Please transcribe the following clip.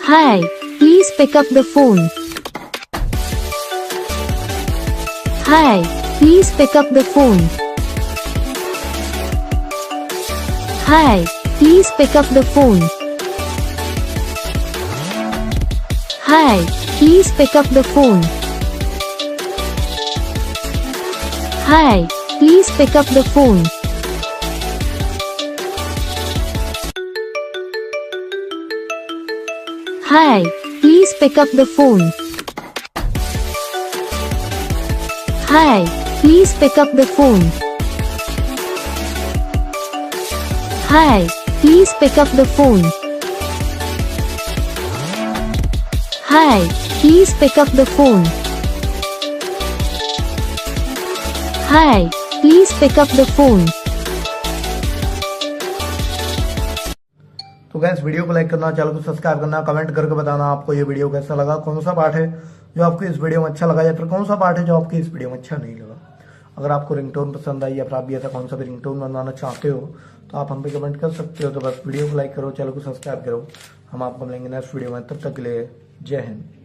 Hi, please pick up the phone. Hi, please pick up the phone. Hi, please pick up the phone. Hi, please pick up the phone. Hi, please pick up the phone. Hi, please pick up the phone. Hi, please pick up the phone. Hi, please pick up the phone. Hi, please pick up the phone. Hi, please pick up the phone. तो gas video को like करना, channel को subscribe करना, comment करके बताना आपको ये video कैसा लगा, कौन सा पार्ट है जो आपको इस वीडियो में अच्छा लगा या फिर कौन सा पार्ट है जो आपको इस वीडियो में अच्छा नहीं लगा। अगर आपको रिंगटोन पसंद आई या फिर आप भी ऐसा कौन सा भी रिंगटोन बनवाना चाहते हो तो आप हम पे कमेंट कर सकते हो। तो बस वीडियो को लाइक करो, चैनल को सब्सक्राइब करो। हम आपको मिलेंगे नेक्स्ट वीडियो में, तब तक के लिए जय हिंद।